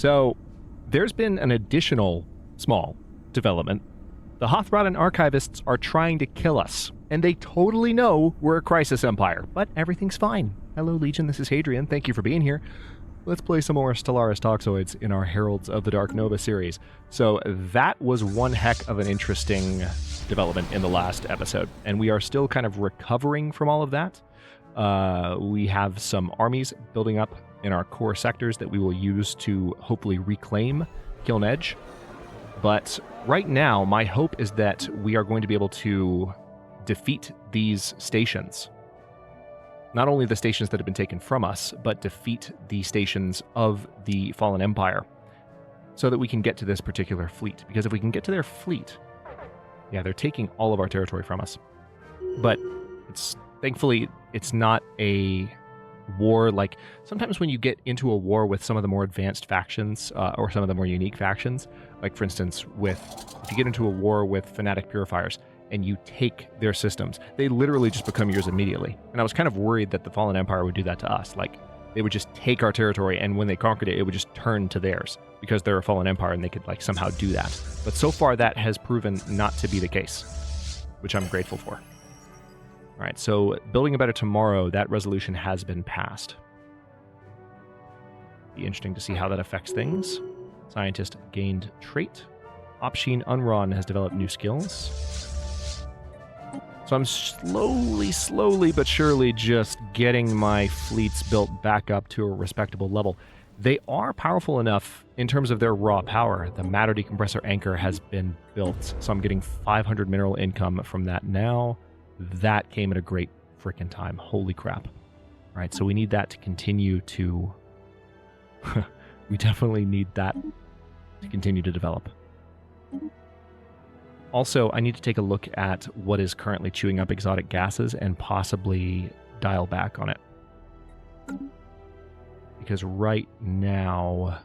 So there's been an additional small development. The Hothrodan archivists are trying to kill us, and they totally know we're a crisis empire, but everything's fine. Hello, Legion, this is Hadrian. Thank you for being here. Let's play some more Stellaris Toxoids in our Heralds of the Dark Nova series. So that was one heck of an interesting development in the last episode, and we are still kind of recovering from all of that. We have some armies building up in our core sectors that we will use to hopefully reclaim Kiln Edge. But right now, my hope is that we are going to be able to defeat these stations. Not only the stations that have been taken from us, but defeat the stations of the Fallen Empire so that we can get to this particular fleet. Because if we can get to their fleet, yeah, they're taking all of our territory from us. But thankfully, it's not a war like sometimes when you get into a war with some of the more advanced factions or some of the more unique factions, like for instance, if you get into a war with Fanatic Purifiers, and you take their systems, they literally just become yours immediately. And I was kind of worried that the Fallen Empire would do that to us. Like, they would just take our territory, and when they conquered it, it would just turn to theirs, because they're a Fallen Empire, and they could, like, somehow do that. But so far, that has proven not to be the case, which I'm grateful for. All right, so Building a Better Tomorrow, that resolution has been passed. Be interesting to see how that affects things. Scientist gained trait. Opsheen Unron has developed new skills. So I'm slowly but surely just getting my fleets built back up to a respectable level. They are powerful enough in terms of their raw power. The matter decompressor anchor has been built, so I'm getting 500 mineral income from that now. That came at a great freaking time. Holy crap. All right, so we need that to continue to... we definitely need that to continue to develop. Also, I need to take a look at what is currently chewing up exotic gases and possibly dial back on it. Because right now...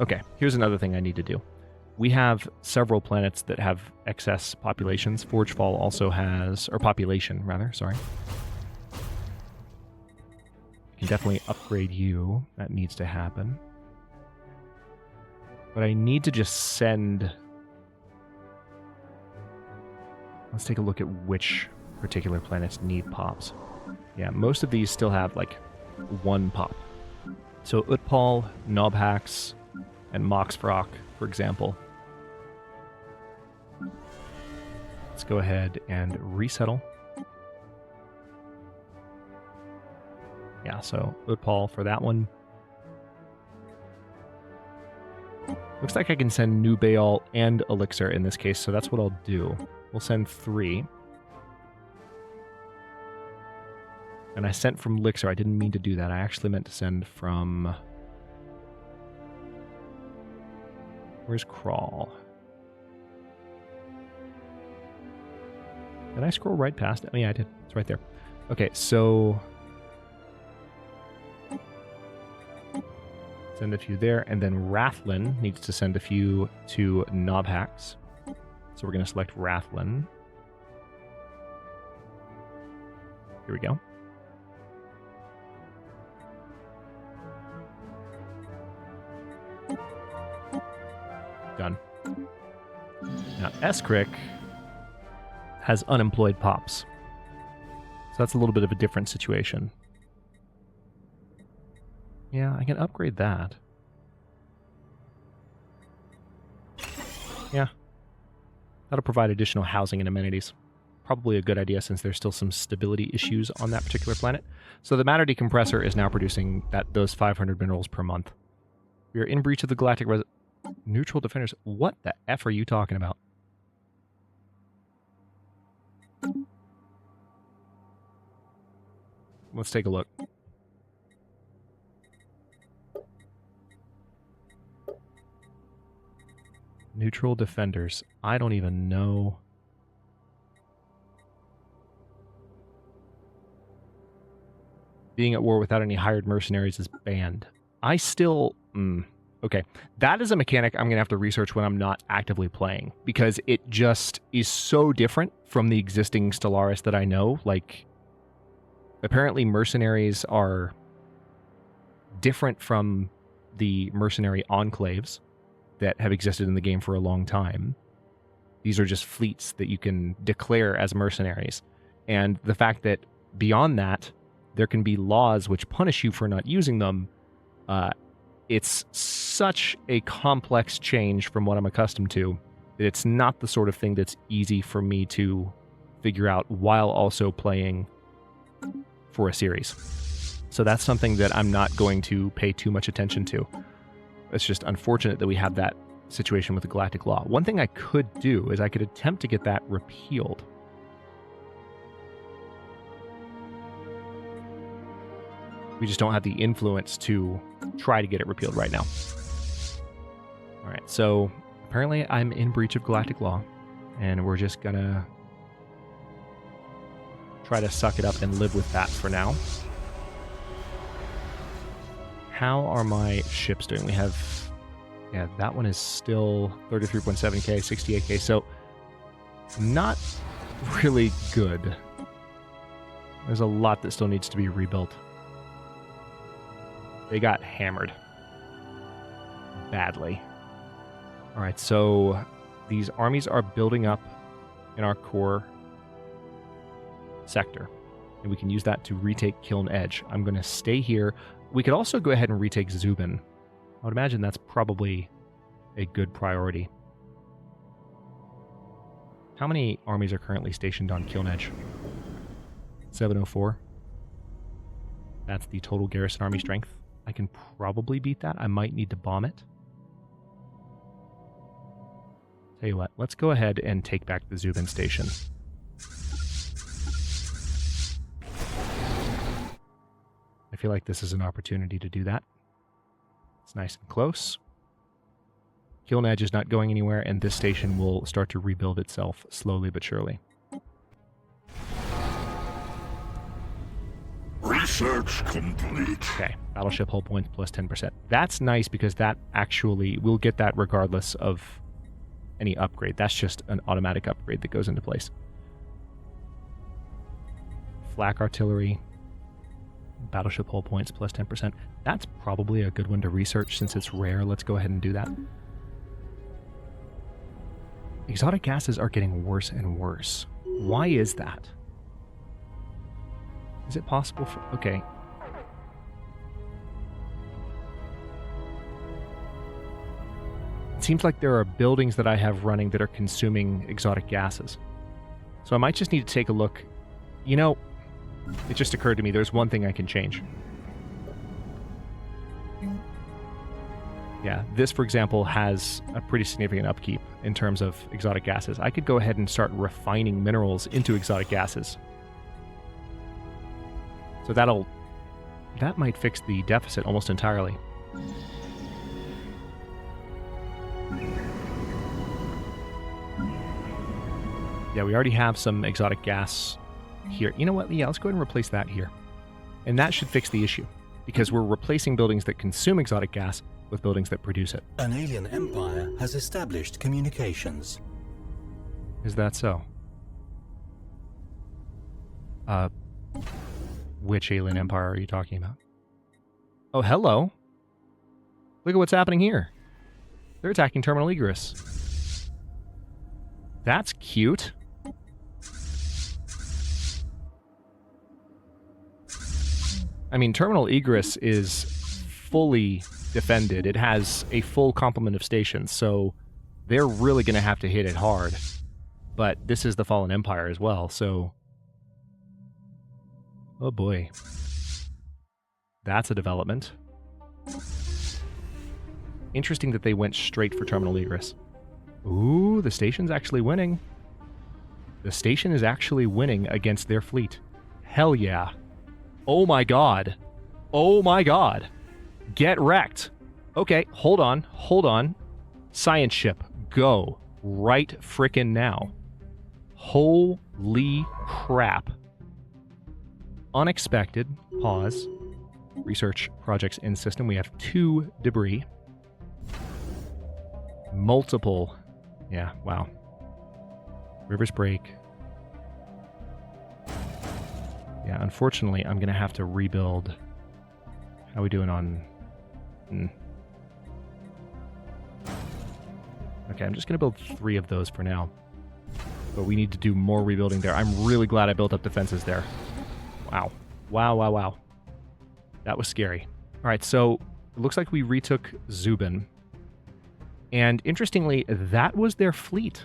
Okay, here's another thing I need to do. We have several planets that have excess populations. Forgefall also has... Or population, rather, sorry. I can definitely upgrade you. That needs to happen. But I need to just send... Let's take a look at which particular planets need pops. Yeah, most of these still have, like, one pop. So Utpal, Nobhax, and Moxfrock, for example. Let's go ahead and resettle. Yeah, so Utpal for that one. Looks like I can send New Baal and Ullyxr in this case, so that's what I'll do. We'll send 3. And I sent from Ullyxr. I didn't mean to do that. I actually meant to send from... Where's Crawl? Did I scroll right past it? Oh, yeah, I did. It's right there. Okay, so... Send a few there. And then Rathlin needs to send a few to Nobhax. So we're going to select Rathlin. Here we go. Done. Now, Eskrick has unemployed pops. So that's a little bit of a different situation. Yeah, I can upgrade that. Yeah. That'll provide additional housing and amenities. Probably a good idea since there's still some stability issues on that particular planet. So the matter decompressor is now producing those 500 minerals per month. We are in breach of the Galactic neutral defenders. What the F are you talking about? Let's take a look. Neutral defenders. I don't even know. Being at war without any hired mercenaries is banned. I still... okay. That is a mechanic I'm going to have to research when I'm not actively playing. Because it just is so different from the existing Stellaris that I know. Like, apparently mercenaries are different from the mercenary enclaves that have existed in the game for a long time. These are just fleets that you can declare as mercenaries. And the fact that beyond that, there can be laws which punish you for not using them, it's such a complex change from what I'm accustomed to that it's not the sort of thing that's easy for me to figure out while also playing for a series. So that's something that I'm not going to pay too much attention to. It's just unfortunate that we have that situation with the Galactic Law. One thing I could do is I could attempt to get that repealed. We just don't have the influence to try to get it repealed right now. All right, so apparently I'm in breach of Galactic Law, and we're just gonna try to suck it up and live with that for now. How are my ships doing? We have, yeah, that one is still 33.7k, 68k, so not really good. There's a lot that still needs to be rebuilt. They got hammered badly. All right, so these armies are building up in our core sector, and we can use that to retake Kiln Edge. I'm going to stay here. We could also go ahead and retake Zubin. I would imagine that's probably a good priority. How many armies are currently stationed on Kiln Edge? 704. That's the total garrison army strength. I can probably beat that. I might need to bomb it. Tell you what, let's go ahead and take back the Zubin station. I feel like this is an opportunity to do that. It's nice and close. Kiln Edge is not going anywhere, and this station will start to rebuild itself slowly but surely. Research complete. Okay, battleship hull points plus 10%. That's nice because that actually, we'll get that regardless of any upgrade. That's just an automatic upgrade that goes into place. Flak artillery, battleship hull points plus 10%. That's probably a good one to research since it's rare. Let's go ahead and do that. Exotic gases are getting worse and worse. Why is that? Is it possible for... Okay. It seems like there are buildings that I have running that are consuming exotic gases. So I might just need to take a look. You know, it just occurred to me there's one thing I can change. Yeah, this, for example, has a pretty significant upkeep in terms of exotic gases. I could go ahead and start refining minerals into exotic gases. So that might fix the deficit almost entirely. Yeah, we already have some exotic gas here. You know what? Yeah, let's go ahead and replace that here. And that should fix the issue, because we're replacing buildings that consume exotic gas with buildings that produce it. An alien empire has established communications. Is that so? Which alien empire are you talking about? Oh, hello. Look at what's happening here. They're attacking Terminal Egress. That's cute. I mean, Terminal Egress is fully defended. It has a full complement of stations, so they're really going to have to hit it hard. But this is the Fallen Empire as well, so... Oh boy. That's a development. Interesting that they went straight for Terminal Egress. Ooh, the station's actually winning. The station is actually winning against their fleet. Hell yeah. Oh my god. Oh my god. Get wrecked. Okay, hold on. Hold on. Science ship, go. Right frickin' now. Holy crap. Unexpected. Pause. Research projects in system. We have 2 debris. Multiple. Yeah, wow. Rivers break. Yeah, unfortunately, I'm going to have to rebuild. How are we doing on... Okay, I'm just going to build 3 of those for now. But we need to do more rebuilding there. I'm really glad I built up defenses there. Wow. Wow, wow, wow. That was scary. All right, so it looks like we retook Zubin. And interestingly, that was their fleet.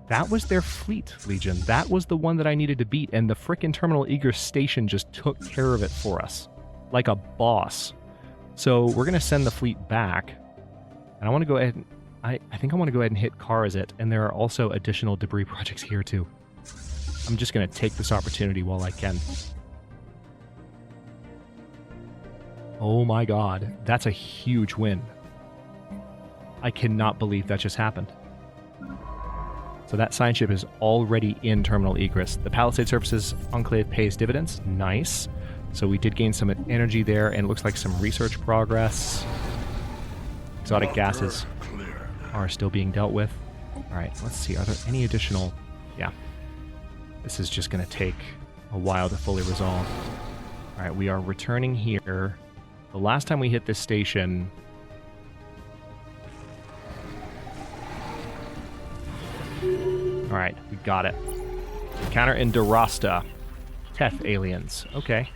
That was their fleet, Legion. That was the one that I needed to beat, and the frickin' Terminal Egress station just took care of it for us. Like a boss. So we're going to send the fleet back. And I want to go ahead and... I think I want to go ahead and hit Karazit, and there are also additional debris projects here, too. I'm just going to take this opportunity while I can. Oh my god. That's a huge win. I cannot believe that just happened. So that science ship is already in Terminal Egress. The Palisade Surfaces Enclave pays dividends. Nice. So we did gain some energy there, and it looks like some research progress. Exotic gases are still being dealt with. Alright, let's see. Are there any additional... Yeah. This is just going to take a while to fully resolve. Alright, we are returning here. The last time we hit this station... Alright, we got it. Encounter in Durasta. Teth aliens. Okay.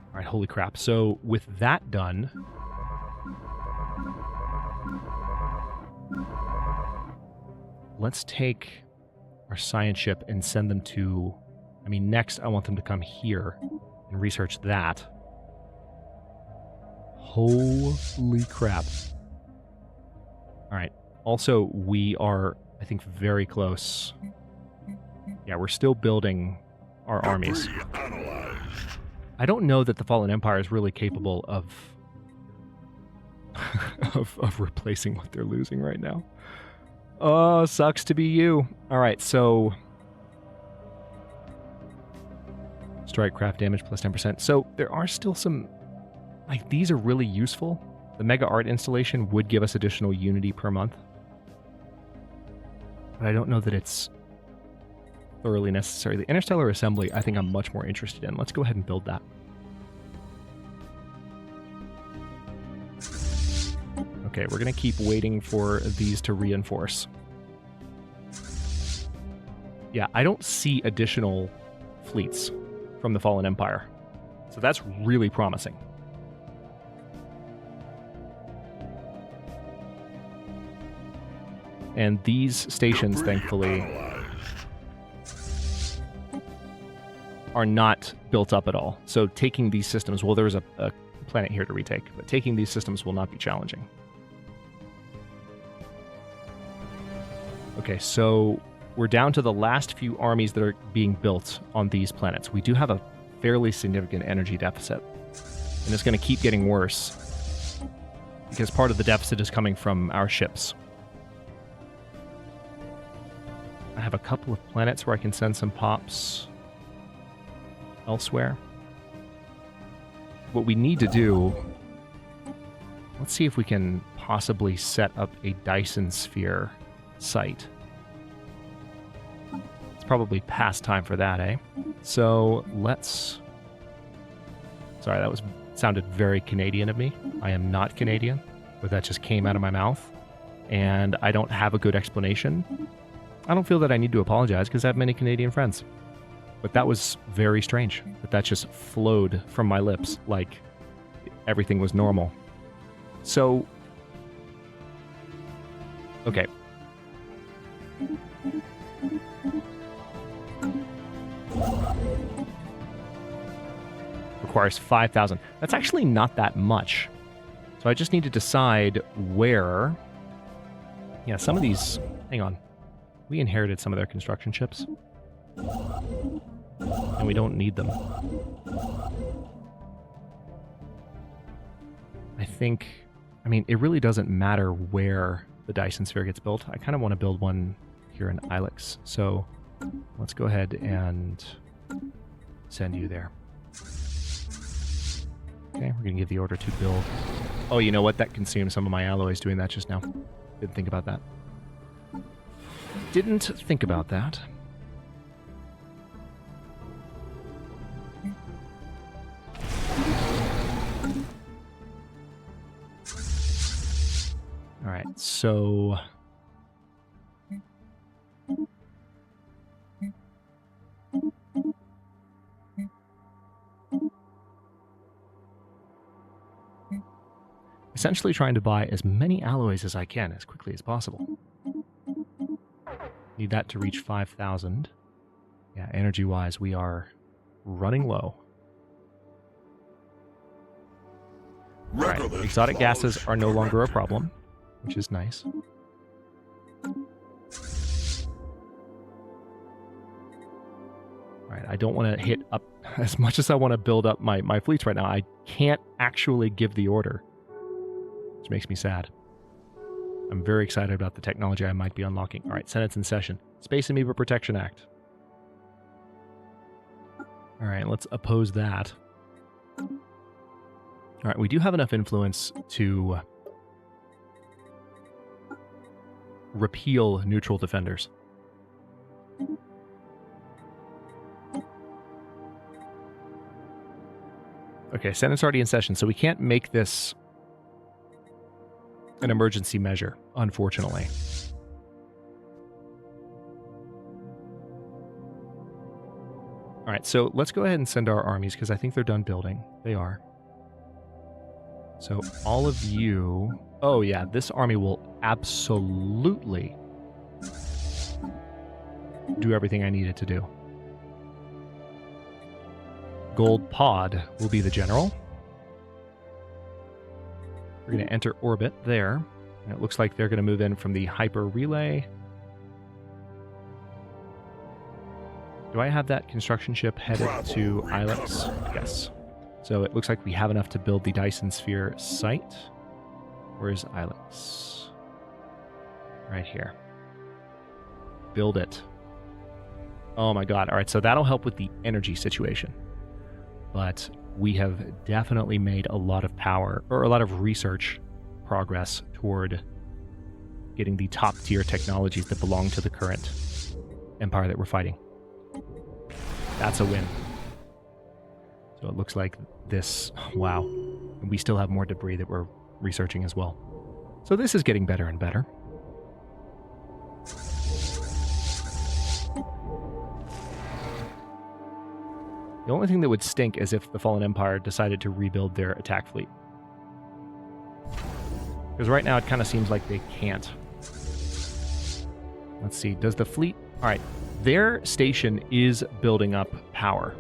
Alright, holy crap. So, with that done... Let's take our science ship and send them to... I mean, next I want them to come here and research that. Holy crap. Alright. Also, we are, I think, very close. Yeah, we're still building our armies. I don't know that the Fallen Empire is really capable of... of replacing what they're losing right now. Oh, sucks to be you. Alright, so... Strike craft damage plus 10%. So there are still some... Like, these are really useful. The Mega Art installation would give us additional Unity per month. But I don't know that it's thoroughly necessary. The Interstellar Assembly, I think I'm much more interested in. Let's go ahead and build that. Okay, we're going to keep waiting for these to reinforce. Yeah, I don't see additional fleets from the Fallen Empire. So that's really promising. And these stations, thankfully, are not built up at all. So taking these systems, well, there's a planet here to retake, but taking these systems will not be challenging. Okay, so we're down to the last few armies that are being built on these planets. We do have a fairly significant energy deficit, and it's going to keep getting worse because part of the deficit is coming from our ships. I have a couple of planets where I can send some pops elsewhere. What we need to do... Let's see if we can possibly set up a Dyson Sphere site. It's probably past time for that, eh? So let's... Sorry, that sounded very Canadian of me. I am not Canadian, but that just came out of my mouth. And I don't have a good explanation. I don't feel that I need to apologize because I have many Canadian friends. But that was very strange. That just flowed from my lips like everything was normal. So... Okay. Requires 5,000. That's actually not that much. So I just need to decide where... Yeah, some of these... Hang on. We inherited some of their construction ships. And we don't need them. I think... I mean, it really doesn't matter where the Dyson Sphere gets built. I kind of want to build one here in Ullyxr. So let's go ahead and send you there. Okay, we're going to give the order to build. Oh, you know what? That consumed some of my alloys doing that just now. Didn't think about that. Didn't think about that. So... essentially trying to buy as many alloys as I can as quickly as possible. Need that to reach 5,000. Yeah, energy-wise, we are running low. Alright, exotic gases are no longer a problem, which is nice. Alright, I don't want to hit up as much as I want to build up my fleets right now. I can't actually give the order, which makes me sad. I'm very excited about the technology I might be unlocking. Alright, Senate's in session. Space Amoeba Protection Act. Alright, let's oppose that. Alright, we do have enough influence to repeal neutral defenders. Okay, Senate's already in session, so we can't make this an emergency measure, unfortunately. Alright, so let's go ahead and send our armies, because I think they're done building. They are. So all of you... oh yeah, this army will absolutely do everything I need it to do. Gold Pod will be the general. We're going to enter orbit there. And it looks like they're going to move in from the hyper relay. Do I have that construction ship headed to Ullyxr? Yes. So it looks like we have enough to build the Dyson Sphere site. Where's Ullyxr? Right here. Build it. Oh my god. Alright, so that'll help with the energy situation. But we have definitely made a lot of power, or a lot of research progress toward getting the top tier technologies that belong to the current empire that we're fighting. That's a win. So it looks like this, wow. And we still have more debris that we're researching as well. So this is getting better and better. The only thing that would stink is if the Fallen Empire decided to rebuild their attack fleet. Because right now it kind of seems like they can't. Let's see, does the fleet... alright, their station is building up power.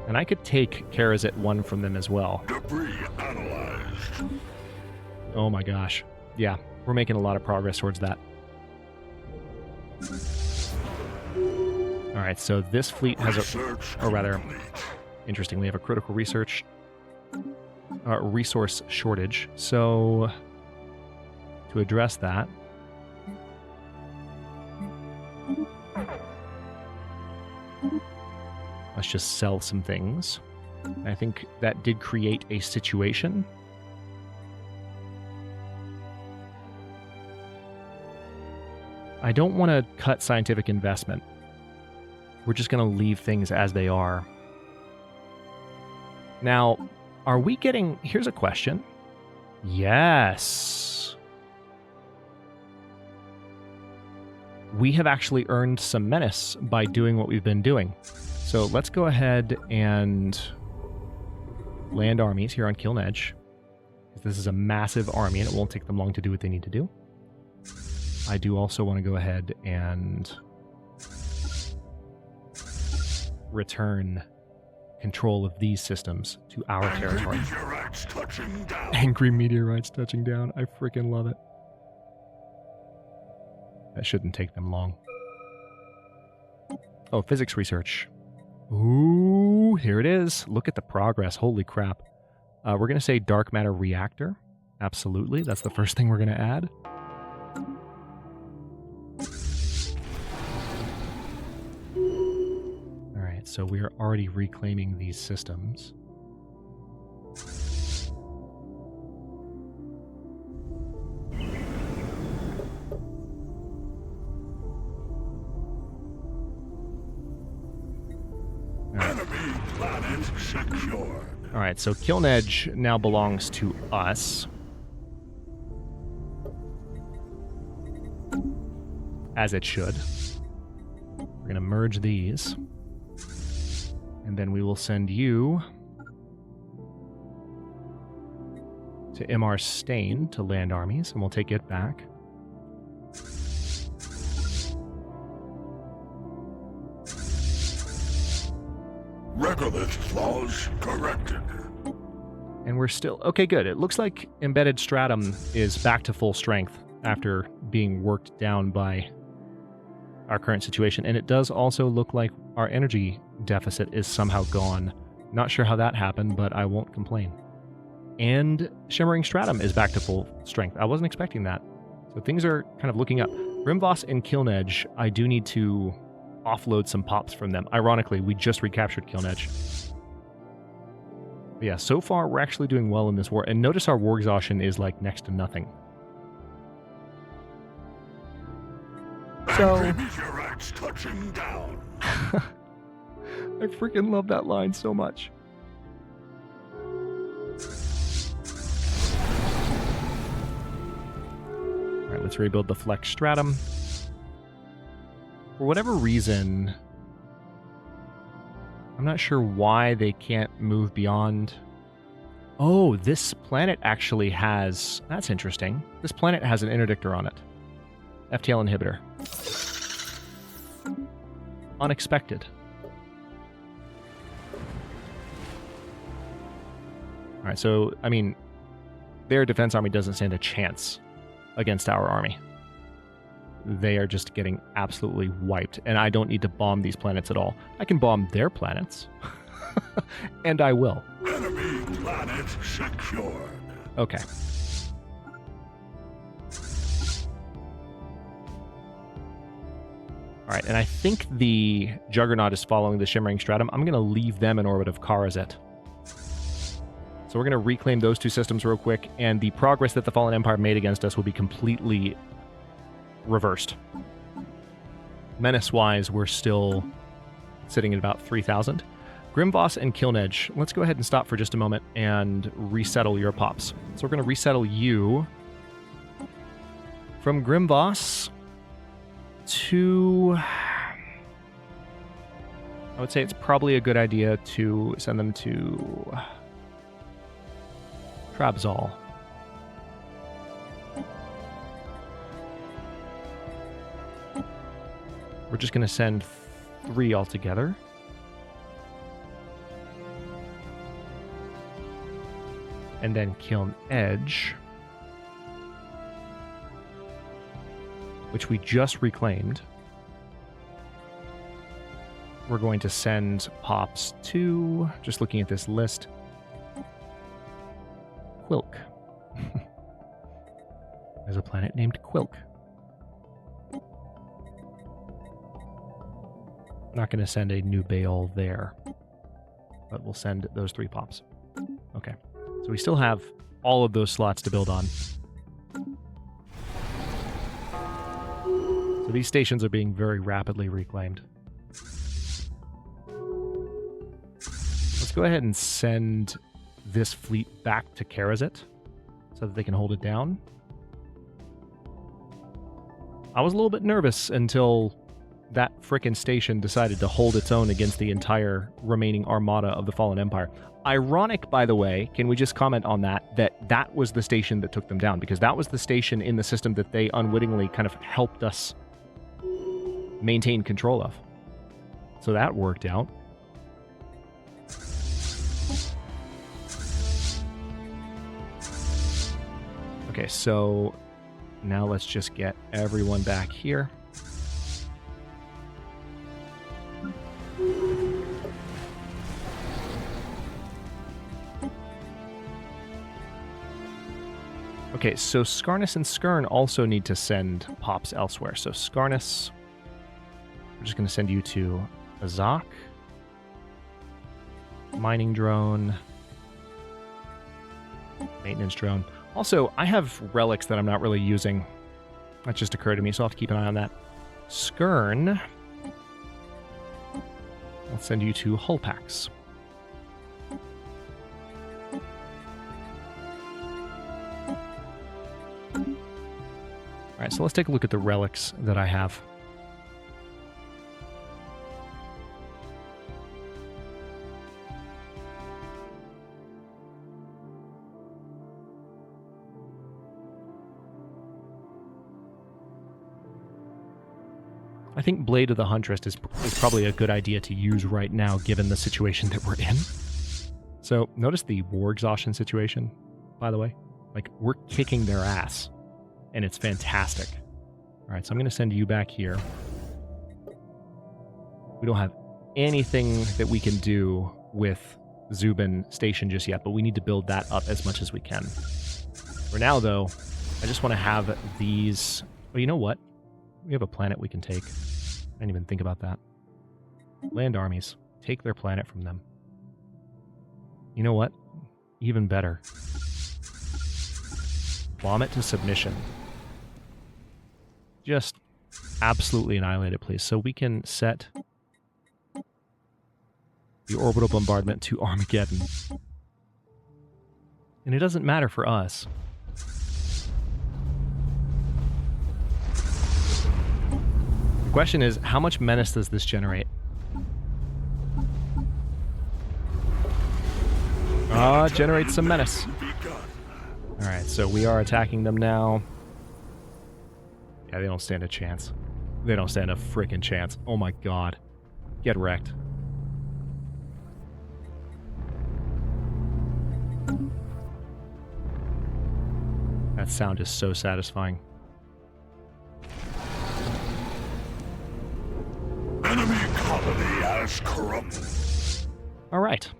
And I could take Karazit 1 from them as well. Debris analyzed. Oh my gosh. Yeah, we're making a lot of progress towards that. Alright, so this fleet has a rather interesting, we have a critical research resource shortage. So to address that, let's just sell some things. I think that did create a situation. I don't want to cut scientific investment. We're just going to leave things as they are. Now, are we getting... here's a question. Yes. We have actually earned some menace by doing what we've been doing. So let's go ahead and land armies here on Kiln Edge. This is a massive army and it won't take them long to do what they need to do. I do also want to go ahead and return control of these systems to our territory. Meteorites touching down. Angry meteorites touching down. I freaking love it. That shouldn't take them long. Oh, physics research. Ooh, here it is. Look at the progress. Holy crap. We're going to say dark matter reactor. Absolutely. That's the first thing we're going to add. Alright, so we are already reclaiming these systems. Enemy planet secured. All right, so Kiln Edge now belongs to us. As it should. We're going to merge these. And then we will send you to MR Stain to land armies, and we'll take it back. Regolith flaws corrected. And we're still... Okay, good. It looks like Embedded Stratum is back to full strength after being worked down by our current situation. And it does also look like our energy deficit is somehow gone. Not sure how that happened, but I won't complain. And Shimmering Stratum is back to full strength. I wasn't expecting that. So things are kind of looking up. Grimvoss and Kiln Edge, I do need to offload some pops from them. Ironically, we just recaptured Kiln Edge. But yeah, so far we're actually doing well in this war. And notice our war exhaustion is like next to nothing. So... Meteorites touching down. I freaking love that line so much. Alright, let's rebuild the Flex Stratum. For whatever reason, I'm not sure why they can't move beyond... Oh, this planet actually has... That's interesting. This planet has an interdictor on it. FTL inhibitor. Unexpected. Alright, so, I mean, their defense army doesn't stand a chance against our army. They are just getting absolutely wiped, and I don't need to bomb these planets at all. I can bomb their planets, and I will. Enemy planet secured. Okay. Alright, and I think the Juggernaut is following the Shimmering Stratum. I'm going to leave them in orbit of Karazet. So we're going to reclaim those two systems real quick, and the progress that the Fallen Empire made against us will be completely reversed. Menace-wise, we're still sitting at about 3,000. Grimvoss and Kiln Edge, let's go ahead and stop for just a moment and resettle your pops. So we're going to resettle you from Grimvoss to... I would say it's probably a good idea to send them to Trabzal. We're just going to send 3 altogether. And then Kiln Edge, which we just reclaimed. We're going to send pops to, just looking at this list, Quilk. There's a planet named Quilk. Not going to send a new Baal there, but we'll send those 3 pops. Okay, so we still have all of those slots to build on. So these stations are being very rapidly reclaimed. Let's go ahead and send this fleet back to Karazet so that they can hold it down. I was a little bit nervous until that frickin' station decided to hold its own against the entire remaining armada of the Fallen Empire. Ironic, by the way, can we just comment on that, that was the station that took them down, because that was the station in the system that they unwittingly kind of helped us maintain control of. So that worked out. Okay, so now let's just get everyone back here. Okay, so Skarnus and Skirn also need to send pops elsewhere. So Skarnus, we're just going to send you to Azak. Mining drone. Maintenance drone. Also, I have relics that I'm not really using. That just occurred to me, so I'll have to keep an eye on that. Skirn, let's send you to Hulpax. All right, so let's take a look at the relics that I have. I think Blade of the Huntress is probably a good idea to use right now, given the situation that we're in. So, notice the war exhaustion situation, by the way. Like, we're kicking their ass, and it's fantastic. All right, so I'm going to send you back here. We don't have anything that we can do with Zubin Station just yet, but we need to build that up as much as we can. For now, though, I just want to have these... Oh, you know what? We have a planet we can take. I didn't even think about that. Land armies. Take their planet from them. You know what? Even better. Bomb it to submission. Just absolutely annihilate it, please. So we can set the orbital bombardment to Armageddon. And it doesn't matter for us. The question is, how much menace does this generate? Generate some menace. Alright, so we are attacking them now. Yeah, they don't stand a chance. They don't stand a frickin' chance. Oh my god. Get wrecked. That sound is so satisfying. Enemy colony has corrupted. Alright.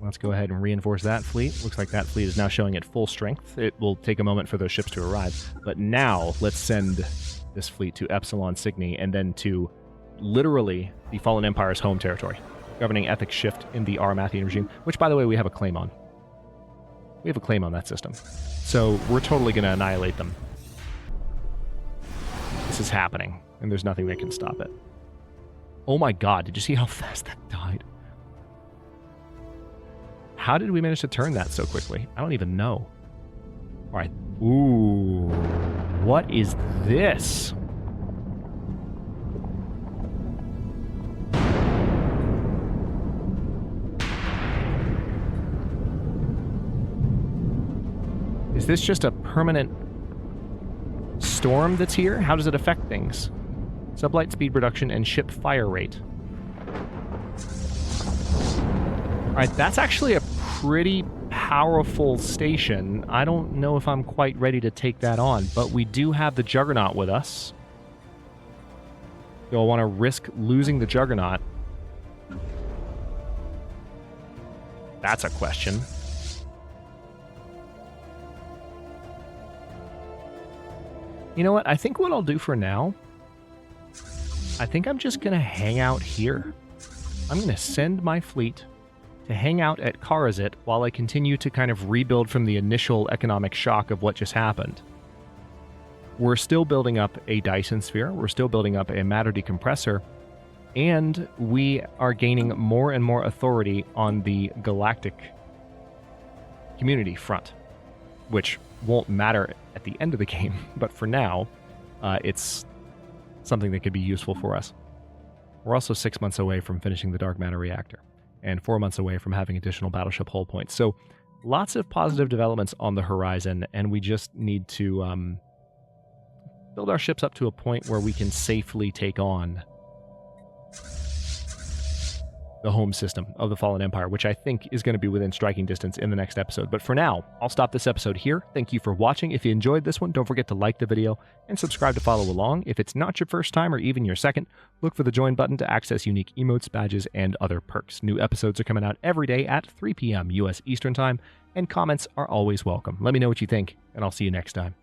Let's go ahead and reinforce that fleet. Looks like that fleet is now showing at full strength. It will take a moment for those ships to arrive. But now, let's send this fleet to Epsilon Cygni and then to literally the Fallen Empire's home territory. Governing ethics shift in the Aramathian regime, which, by the way, we have a claim on. We have a claim on that system. So we're totally going to annihilate them. This is happening, and there's nothing that can stop it. Oh my god, did you see how fast that died? How did we manage to turn that so quickly? I don't even know. Alright. Ooh. What is this? Is this just a permanent storm that's here? How does it affect things? Sublight speed reduction and ship fire rate. Alright, that's actually a pretty powerful station. I don't know if I'm quite ready to take that on, but we do have the Juggernaut with us. Do I want to risk losing the Juggernaut? That's a question. You know what? I think what I'll do for now, I think I'm just going to hang out here. I'm going to send my fleet to hang out at Karazit while I continue to kind of rebuild from the initial economic shock of what just happened. We're still building up a Dyson sphere, we're still building up a matter decompressor, and we are gaining more and more authority on the Galactic community front, which won't matter at the end of the game, but for now, it's something that could be useful for us. We're also 6 months away from finishing the dark matter reactor, and 4 months away from having additional battleship hull points. So lots of positive developments on the horizon, and we just need to build our ships up to a point where we can safely take on the home system of the Fallen Empire, which I think is going to be within striking distance in the next episode. But for now, I'll stop this episode here. Thank you for watching. If you enjoyed this one, don't forget to like the video and subscribe to follow along. If it's not your first time or even your second, look for the join button to access unique emotes, badges, and other perks. New episodes are coming out every day at 3 p.m. U.S. Eastern Time, and comments are always welcome. Let me know what you think, and I'll see you next time.